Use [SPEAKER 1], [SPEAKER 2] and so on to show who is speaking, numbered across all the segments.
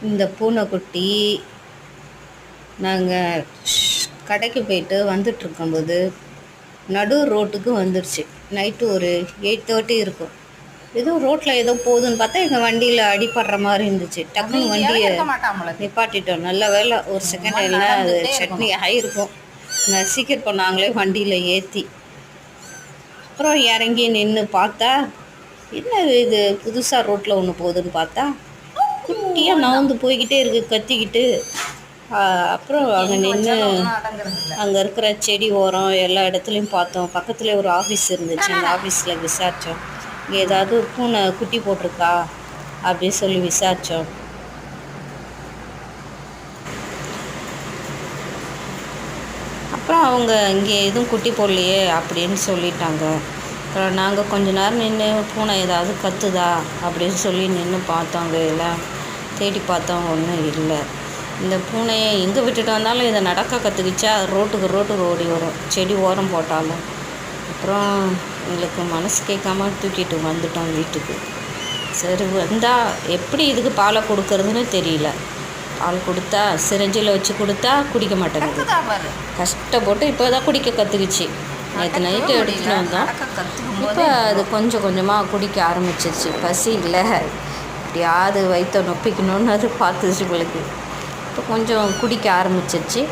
[SPEAKER 1] இந்த பூனைக்குட்டி நாங்கள் கடைக்கு போயிட்டு வந்துட்டுருக்கும்போது நடு ரோட்டுக்கு வந்துடுச்சு. நைட்டு ஒரு 8:30 இருக்கும். ஏதோ ரோட்டில் ஏதோ போகுதுன்னு பார்த்தா எங்கள் வண்டியில் அடிபடுற மாதிரி இருந்துச்சு. டக்குன்னு வண்டியை நிப்பாட்டிட்டோம். நல்ல வேலை ஒரு செகண்ட் எல்லாம் அது சட்னி ஆகிருக்கும். நசிக்கிருப்போம் நாங்களே வண்டியில் ஏற்றி. அப்புறம் இறங்கி நின்று பார்த்தா என்ன இது புதுசாக ரோட்டில் ஒன்று போகுதுன்னு பார்த்தா குட்டியாக நவுந்து போய்கிட்டே இருக்குது கத்திக்கிட்டு. அப்புறம் அங்கே நின்று அங்கே இருக்கிற செடி ஓரம் எல்லா இடத்துலையும் பார்த்தோம். பக்கத்துலேயே ஒரு ஆஃபீஸ் இருந்துச்சு. அந்த ஆஃபீஸில் விசாரித்தோம். இங்கே ஏதாவது பூனை குட்டி போட்டிருக்கா அப்படின்னு சொல்லி விசாரித்தோம். அப்புறம் அவங்க இங்கே எதுவும் குட்டி போடலையே அப்படின்னு சொல்லிட்டாங்க. அப்புறம் நாங்கள் கொஞ்ச நேரம் நின்று பூனை ஏதாவது கத்துதா அப்படின்னு சொல்லி நின்று பார்த்தோம். எல்லாம் தேடி பார்த்தோம், ஒன்றும் இல்லை. இந்த பூனையை எங்கே விட்டுட்டு வந்தாலும் இதை நடக்க கற்றுக்கிச்சா ரோட்டுக்கு ஓடி வரும், செடி ஓரம் போட்டாலும். அப்புறம் எங்களுக்கு மனசு கேட்காம தூக்கிட்டு வந்துட்டோம் வீட்டுக்கு. சரி வந்தால் எப்படி இதுக்கு பாலை கொடுக்கறதுன்னு தெரியல. பால் கொடுத்தா சிரஞ்சில் வச்சு கொடுத்தா குடிக்க மாட்டேங்குது. கஷ்டப்பட்டு இப்போ தான் குடிக்க கற்றுக்குச்சு. நேற்று நைட்டு எடுத்துகிட்டு வந்தோம். இப்போ அது கொஞ்சம் கொஞ்சமாக குடிக்க ஆரம்பிச்சிருச்சு. பசி இல்லை, எப்படியாவது வயிற்ற நொப்பிக்கணும்னு அது பார்த்துச்சு உங்களுக்கு. இப்போ கொஞ்சம் குடிக்க ஆரம்பிச்சிருச்சு.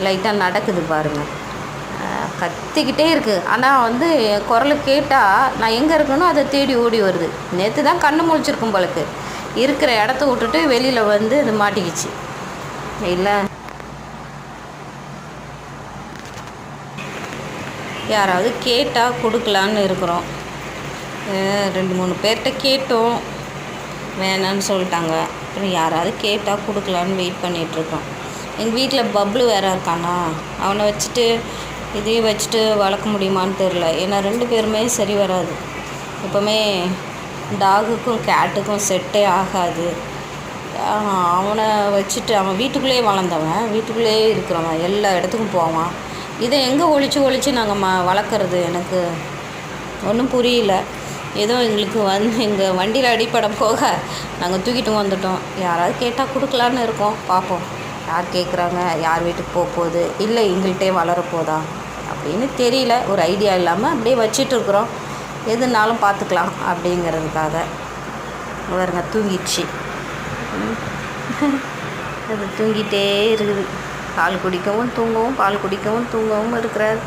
[SPEAKER 1] லைட்டாக நடக்குது பாருங்கள். கத்திக்கிட்டே இருக்குது. ஆனால் வந்து குரலை கேட்டால் நான் எங்கே இருக்கணும் அதை தேடி ஓடி வருது. நேற்று தான் கண்ணு முழிச்சிருக்கும் போலக்கு. இருக்கிற இடத்த விட்டுட்டு வெளியில் வந்து அது மாட்டிக்கிச்சு. இல்லை யாராவது கேட்டால் கொடுக்கலான்னு இருக்கிறோம். 2-3 பேர்கிட்ட கேட்டோம், வேணான்னு சொல்லிட்டாங்க. அப்புறம் யாராவது கேட்டால் கொடுக்கலான்னு வெயிட் பண்ணிகிட்ருக்கோம். எங்கள் வீட்டில் பப்ளு வேறு இருக்கானா, அவனை வச்சுட்டு இதையும் வச்சுட்டு வளர்க்க முடியுமான்னு தெரில. ஏன்னா 2 பேருமே சரி வராது. எப்போவுமே டாகுக்கும் கேட்டுக்கும் செட்டே ஆகாது. அவனை வச்சுட்டு அவன் வீட்டுக்குள்ளேயே வளர்ந்தவன், வீட்டுக்குள்ளேயே இருக்கிறவன், எல்லா இடத்துக்கும் போவான். இதை எங்கே ஒழிச்சு நாங்கள் வளர்க்குறது எனக்கு ஒன்றும் புரியல. ஏதோ எங்களுக்கு எங்கள் வண்டியில் அடிப்படை போக நாங்கள் தூக்கிட்டு வந்துட்டோம். யாராவது கேட்டால் கொடுக்கலான்னு இருக்கோம். பார்ப்போம் யார் கேட்குறாங்க, யார் வீட்டுக்கு போகுது, இல்லை எங்கள்கிட்டே வளரப்போதா அப்படின்னு தெரியல. ஒரு ஐடியா இல்லாமல் அப்படியே வச்சிட்ருக்குறோம். எதுனாலும் பார்த்துக்கலாம் அப்படிங்கிறதுக்காக. பாருங்க தூங்கிடுச்சு. அது தூங்கிட்டே இருக்குது. பால் குடிக்கவும் தூங்கவும், பால் குடிக்கவும் தூங்கவும் இருக்கிறார்.